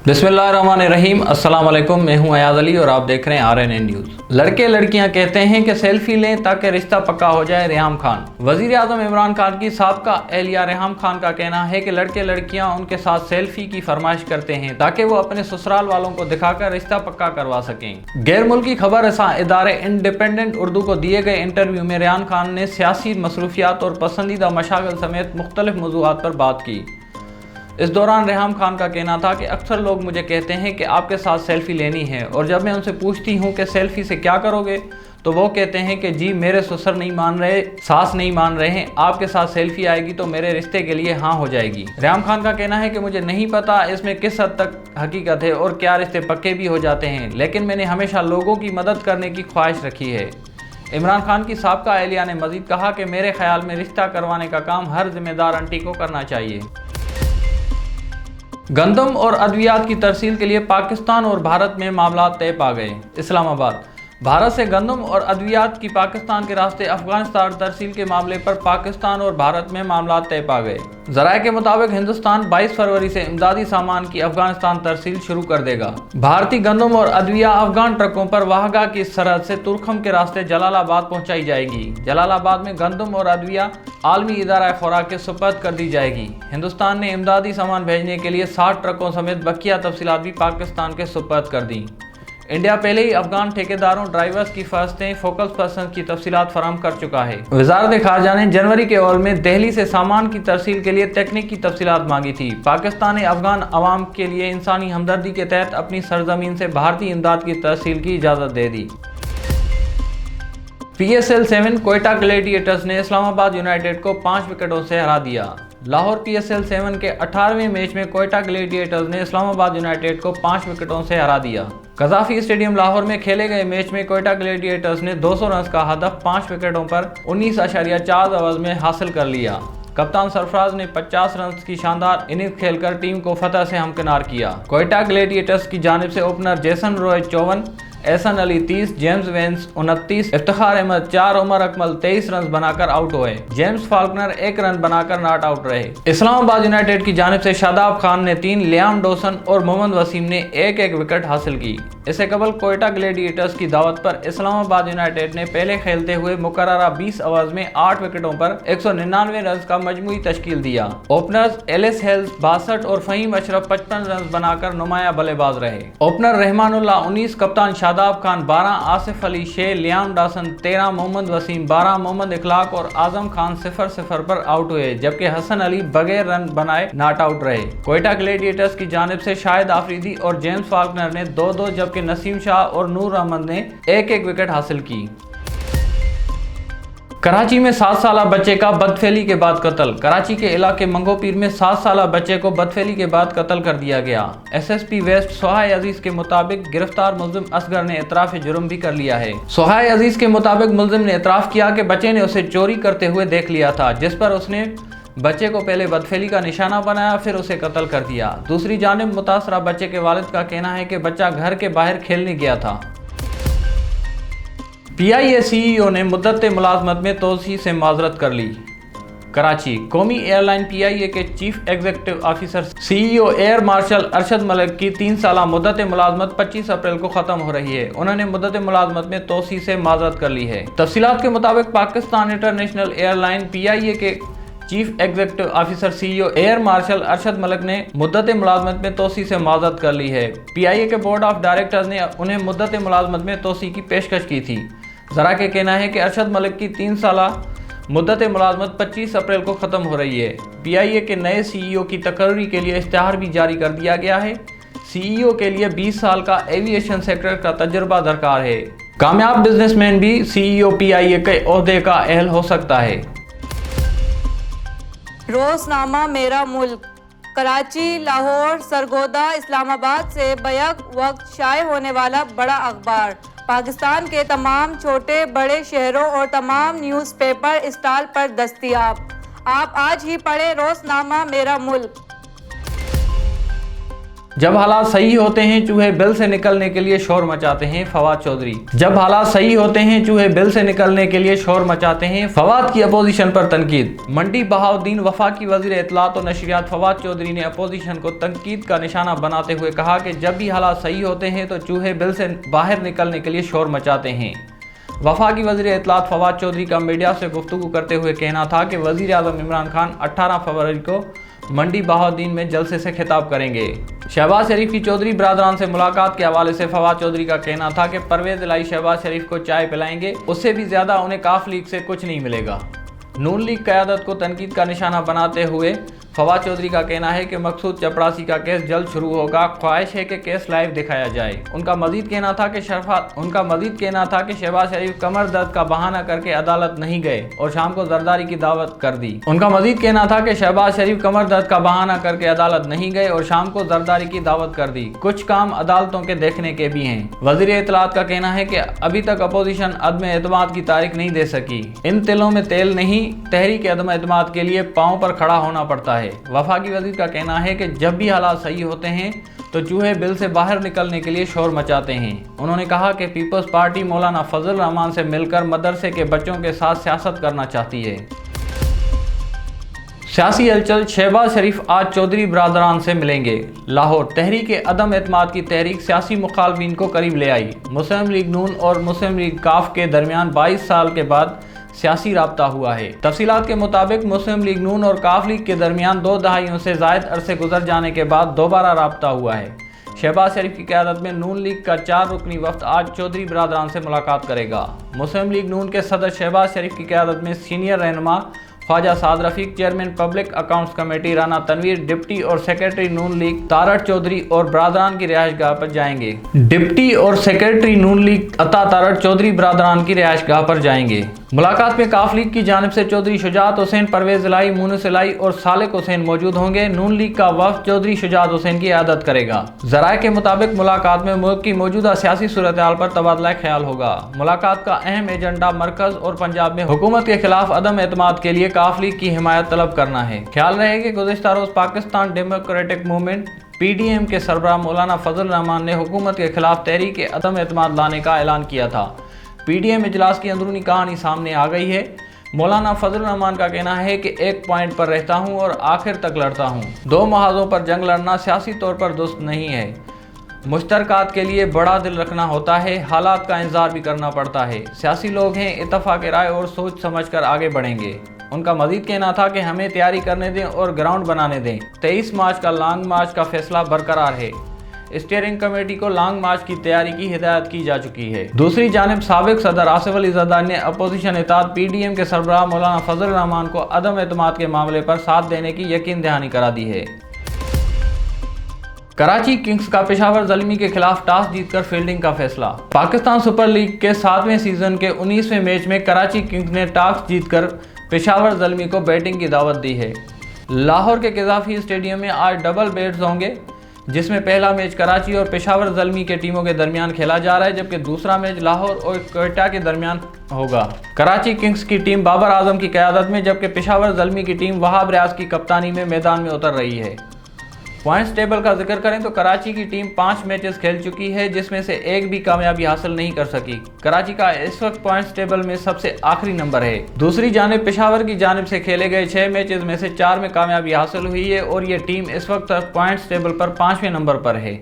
बिस्मिल्लाहिर्रहमानिर्रहीम। अस्सलाम वालेकुम। मैं हूं अयाज अली और आप देख रहे हैं RNA न्यूज़। लड़के लड़कियां कहते हैं कि सेल्फी लें ताकि रिश्ता पक्का हो जाए। रेहाम खान। वज़ीर आज़म इमरान खान की साबका एहलिया रेहाम खान का कहना है कि लड़के लड़कियां उनके साथ सेल्फी की फरमाइश करते हैं ताकि वो अपने ससुराल वालों को दिखाकर रिश्ता पक्का करवा सकें। गैर मुल्की खबर रसां इदारे इंडिपेंडेंट उर्दू को दिए गए इंटरव्यू में रेहाम खान ने सियासी मसरूफियात और पसंदीदा मशागिल समेत मुख्तलिफ मौज़ूआत पर बात की। इस दौरान रेहाम खान का कहना था कि अक्सर लोग मुझे कहते हैं कि आपके साथ सेल्फी लेनी है, और जब मैं उनसे पूछती हूं कि सेल्फी से क्या करोगे तो वो कहते हैं कि जी मेरे ससुर नहीं मान रहे, सास नहीं मान रहे हैं, आपके साथ सेल्फी आएगी तो मेरे रिश्ते के लिए हाँ हो जाएगी। रेहाम खान का कहना है कि मुझे नहीं पता इसमें किस हद तक हकीकत है और क्या रिश्ते पक्के भी हो जाते हैं, लेकिन मैंने हमेशा लोगों की मदद करने की ख्वाहिश रखी है। इमरान खान की साबका एहलिया ने मजीद कहा कि मेरे ख्याल में रिश्ता करवाने का काम हर जिम्मेदार आंटी को करना चाहिए। गंदम और अद्वियात की तरसील के लिए पाकिस्तान और भारत में मामला तय पा गए। इस्लामाबाद। भारत से गंदम और अद्वियात की पाकिस्तान के रास्ते अफगानिस्तान तरसील के मामले पर पाकिस्तान और भारत में मामला तय पा गए। ज़राए के मुताबिक हिंदुस्तान 22 फरवरी से इमदादी सामान की अफगानिस्तान तरसील शुरू कर देगा। भारतीय गंदम और अद्विया अफगान ट्रकों पर वाहगा की सरहद से तुर्खम के रास्ते जलालाबाद पहुंचाई जाएगी। जलालाबाद में गंदम और अद्विया आलमी इदारा खुराक के सुपर्द कर दी जाएगी। हिंदुस्तान ने इमदादी सामान भेजने के लिए 60 ट्रकों समेत बकिया तफसीलात भी पाकिस्तान के सुपर्द कर दी। इंडिया पहले ही अफगान ठेकेदारों, ड्राइवर्स की फहरिस्तें, फोकस पर्सन की तफसीलात फराहम कर चुका है। वजारत खारजा ने जनवरी के अव्वल में दिल्ली से सामान की तरसील के लिए तकनीक की तफसीलात मांगी थी। पाकिस्तान ने अफगान अवाम के लिए इंसानी हमदर्दी के तहत अपनी सरजमीन से भारतीय इमदाद की तरसील की इजाज़त दे दी। PSL 7 कोयटा ग्लैडिएटर्स ने इस्लामाबाद यूनाइटेड को 5 विकेटों से हरा दिया। लाहौर PSL 7 के 18वें मैच में कोयटा ग्लैडिएटर्स ने इस्लामाबाद यूनाइटेड को 5 विकेटों से हरा दिया। कज़ाफी स्टेडियम लाहौर में खेले गए मैच में कोयटा ग्लैडिएटर्स ने 200 रन का हदफ 5 विकेटों पर 19.4 ओवर में हासिल कर लिया। कप्तान सरफराज ने 50 रन की शानदार इनिंग्स खेलकर टीम को फतह से हमकिनार किया। कोयटा ग्लैडिएटर्स की जानिब से opener Jason Roy 54, Ahsan Ali 30, James Vince 29, Iftikhar Ahmed 4, Umar Akmal 23 run बनाकर आउट हुए। जेम्स फाल्कनर 1 रन बनाकर नॉट आउट रहे। इस्लामाबाद यूनाइटेड की जानिब से शादाब खान ने 3, लियाम डॉसन और मोहम्मद वसीम ने 1-1 विकेट हासिल की। इससे कबल कोयटा ग्लैडिएटर्स की दावत पर इस्लामाबाद यूनाइटेड ने पहले खेलते हुए मुकर्ररा 20 ओवर्स में 8 विकेटों पर 199 रन का मजमूई तश्कील दिया। ओपनर्स एलिस हेल्स 62 और फहीम अशरफ 55 रन बनाकर नुमायां बल्लेबाज रहे। ओपनर रहमानुल्लाह 19, कप्तान शादाब खान 12, आसिफ अली 6, लियाम डॉसन 13, मोहम्मद वसीम 12, मोहम्मद इखलाक और आजम खान 0-0 पर आउट हुए, जबकि हसन अली बगैर रन बनाए नॉट आउट रहे। कोयटा ग्लैडिएटर्स की जानिब से शाहिद आफरीदी और जेम्स फाल्कनर ने 2-2 जबकि नसीम शाह और नूर अहमद ने 1-1 विकेट हासिल की। कराची में 7 साला बच्चे का बदफेली के बाद कत्ल। कराची के इलाके मंगोपीर में 7 साला बच्चे को बदफेली के बाद कत्ल कर दिया गया। SSP वेस्ट सोहाय अजीज के मुताबिक गिरफ्तार मुल्जिम असगर ने इतराफ जुर्म भी कर लिया है। सोहाय अजीज के मुताबिक मुल्जिम ने इतराफ किया कि बच्चे ने उसे चोरी करते हुए देख लिया था, जिस पर उसने बच्चे को पहले बदफेली का निशाना बनाया, फिर उसे कत्ल कर दिया। दूसरी जानिब मुतासरा बच्चे के वालिद का कहना है कि बच्चा घर के बाहर खेलने गया था। PIA CEO ने मुद्दत मुलाजमत में तोसी से माजरत कर ली। कराची। कौमी एयरलाइन PIA के chief executive officer CEO air marshal Arshad Malik की 3 साला मुद्दत मुलाजमत 25 अप्रैल को ख़त्म हो रही है। उन्होंने मुद्दत मुलाजमत में तोसी से माजरत कर ली है। तफसीलात के मुताबिक पाकिस्तान इंटरनेशनल एयरलाइन PIA के chief executive officer CEO air marshal Arshad Malik ने मुद्दत मुलाजमत में तोसी से माजरत कर ली है। PIA के बोर्ड ऑफ डायरेक्टर्स ने उन्हें मुद्दत मुलाजमत में तोसी की पेशकश की थी। ज़रा का कहना है कि अरशद मलिक की 3 साला मुद्दत मुलाजमत 25 अप्रैल को ख़त्म हो रही है। PIA के नए CEO की तकर्री के लिए इश्तिहार भी जारी कर दिया गया है। CEO के लिए 20 साल का एविएशन सेक्टर का तजुर्बा दरकार है। कामयाब बिजनेसमैन भी CEO PIA के ओहदे का अहल हो सकता है। रोज़नामा मेरा मुल्क। कराची, लाहौर, सरगोदा, इस्लामाबाद से बैक वक्त शाये होने वाला बड़ा अखबार पाकिस्तान के तमाम छोटे बड़े शहरों और तमाम न्यूज़पेपर स्टॉल पर दस्तयाब। आप आज ही पढ़ें रोज़नामा मेरा मुल्क। जब हालात सही होते हैं चूहे बिल से निकलने के लिए शोर मचाते हैं फवाद चौधरी। जब हालात सही होते हैं चूहे बिल से निकलने के लिए शोर मचाते हैं, फवाद की अपोजिशन पर तनकीद। मंडी बहाउद्दीन वफाकी वजीर इत्तलात और नशरियात फवाद चौधरी ने अपोजिशन को तनकीद का निशाना बनाते हुए कहा कि जब भी हालात सही होते हैं तो चूहे बिल से बाहर निकलने के लिए शोर मचाते हैं। वफाकी वज़ीर इत्तलात फवाद चौधरी का मीडिया से गुफ्तगू करते हुए कहना था कि वज़ीर आज़म इमरान खान 18 फरवरी को मंडी बहाउद्दीन में जलसे से खिताब करेंगे। शहबाज शरीफ की चौधरी बरादरान से मुलाकात के हवाले से फवाद चौधरी का कहना था कि परवेज़ इलाही शहबाज शरीफ को चाय पिलाएंगे, उससे भी ज़्यादा उन्हें काफ लीग से कुछ नहीं मिलेगा। नून लीग क़यादत को तनकीद का निशाना बनाते हुए फवाद चौधरी का कहना है कि मकसूद चपड़ासी का केस जल्द शुरू होगा, ख्वाहिश है कि केस लाइव दिखाया जाए। उनका मजीद कहना था कि शहबाज शरीफ कमर दर्द का बहाना करके अदालत नहीं गए और शाम को जरदारी की दावत कर दी। कुछ काम अदालतों के देखने के भी हैं। वज़ीर इत्तलात का कहना है कि अभी तक अपोजिशन अदम एतमाद की तारीख नहीं दे सकी। इन तिलों में तेल नहीं, तहरीक अदम एतमाद के लिए पाँव पर खड़ा होना पड़ता है। वफाकी वज़ीर का कहना है कि जब भी हालात सही होते हैं तो चूहे बिल से बाहर निकलने के लिए शोर मचाते हैं। उन्होंने कहा कि पीपल्स पार्टी मौलाना फजल रहमान से मिलकर मदरसे के बच्चों के साथ सियासत करना चाहती है। सियासी हलचल, शहबाज शरीफ आज चौधरी बरादरान से मिलेंगे। लाहौर, तहरीक अदम एतमाद की तहरीक सियासी मुखालफिन को करीब ले आई। मुस्लिम लीग नून और मुस्लिम लीग काफ के दरमियान 22 साल के बाद सियासी राब्ता हुआ है। तफसीलात के मुताबिक मुस्लिम लीग नून और काफ लीग के दरमियान 2 दहाइयों से जायद अरसे गुजर जाने के बाद दोबारा राब्ता हुआ है। शहबाज शरीफ की क़यादत में नून लीग का 4 रुकनी वफ्द आज चौधरी बरादरान से मुलाकात करेगा। मुस्लिम लीग नून के सदर शहबाज शरीफ की क़यादत में सीनियर रहनुमा Khawaja Saad Rafique, chairman public accounts committee Rana Tanveer, deputy और सेक्रेटरी नून लीग तारड़ चौधरी और बरादरान की रिहाइशगाह पर जाएंगे। डिप्टी और सेक्रेटरी नून लीग अता तारड़ चौधरी बरादरान की रिहाइशगाह पर जाएंगे। मुलाकात में काफ लीग की जानिब से चौधरी शुजात हुसैन, परवेज़ इलाही, मुनिस इलाही और सालिक हुसैन मौजूद होंगे। नून लीग का वफ्द चौधरी शुजात हुसैन की क़यादत करेगा। ज़राए के मुताबिक मुलाकात में मुल्क की मौजूदा सियासी सूरत हाल पर तबादला ख्याल होगा। मुलाकात का अहम एजेंडा मरकज़ और पंजाब में हुकूमत के खिलाफ अदम एतमाद के लिए काफ लीग की हिमायत तलब करना है। ख्याल रहे कि गुज़िश्ता रोज़ पाकिस्तान डेमोक्रेटिक मूवमेंट PDM के सरबराह मौलाना फजल रहमान ने हुकूमत के खिलाफ तहरीक अदम एतमाद लाने का ऐलान किया था। PDM इजलास की अंदरूनी कहानी सामने आ गई है। मौलाना फजल रहमान का कहना है कि एक पॉइंट पर रहता हूं और आखिर तक लड़ता हूं। 2 महाजों पर जंग लड़ना सियासी तौर पर दुरुस्त नहीं है। मुश्तरकात के लिए बड़ा दिल रखना होता है, हालात का इंतजार भी करना पड़ता है। सियासी लोग हैं, इत्तफाक राय और सोच समझ कर आगे बढ़ेंगे। उनका मजीद कहना था कि हमें तैयारी करने दें और ग्राउंड बनाने दें। 23 मार्च का लॉन्ग मार्च का फैसला बरकरार है। स्टीयरिंग कमेटी को लॉन्ग मार्च की तैयारी की हिदायत की जा चुकी है। दूसरी जानिब साबिक सदर आसिफ अली ज़रदारी ने अपोजिशन इत्तेहाद PDM के सरबराह मौलाना फजल रहमान को अदम एतमाद के मामले पर साथ देने की यकीन दहानी करा दी है। कराची किंग्स का पेशावर ज़ल्मी के खिलाफ टॉस जीतकर फील्डिंग का फैसला। पाकिस्तान सुपर लीग के 7वें सीजन के 19वें मैच में कराची किंग्स ने टॉस जीतकर पेशावर ज़ल्मी को बैटिंग की दावत दी है। लाहौर के क़ज़ाफ़ी स्टेडियम में आज डबल बेट्स होंगे, जिसमें पहला मैच कराची और पेशावर ज़ल्मी के टीमों के दरमियान खेला जा रहा है, जबकि दूसरा मैच लाहौर और क्वेटा के दरमियान होगा। कराची किंग्स की टीम बाबर आजम की क़यादत में, जबकि पेशावर ज़ल्मी की टीम वहाब रियाज की कप्तानी में मैदान में उतर रही है। पॉइंट्स टेबल का जिक्र करें तो कराची की टीम 5 मैचेस खेल चुकी है, जिसमें से एक भी कामयाबी हासिल नहीं कर सकी। कराची का इस वक्त पॉइंट्स टेबल में सबसे आखिरी नंबर है। दूसरी जानिब पेशावर की जानिब से खेले गए 6 मैचेस में से 4 में कामयाबी हासिल हुई है और ये टीम इस वक्त पॉइंट्स टेबल पर 5वें नंबर पर है।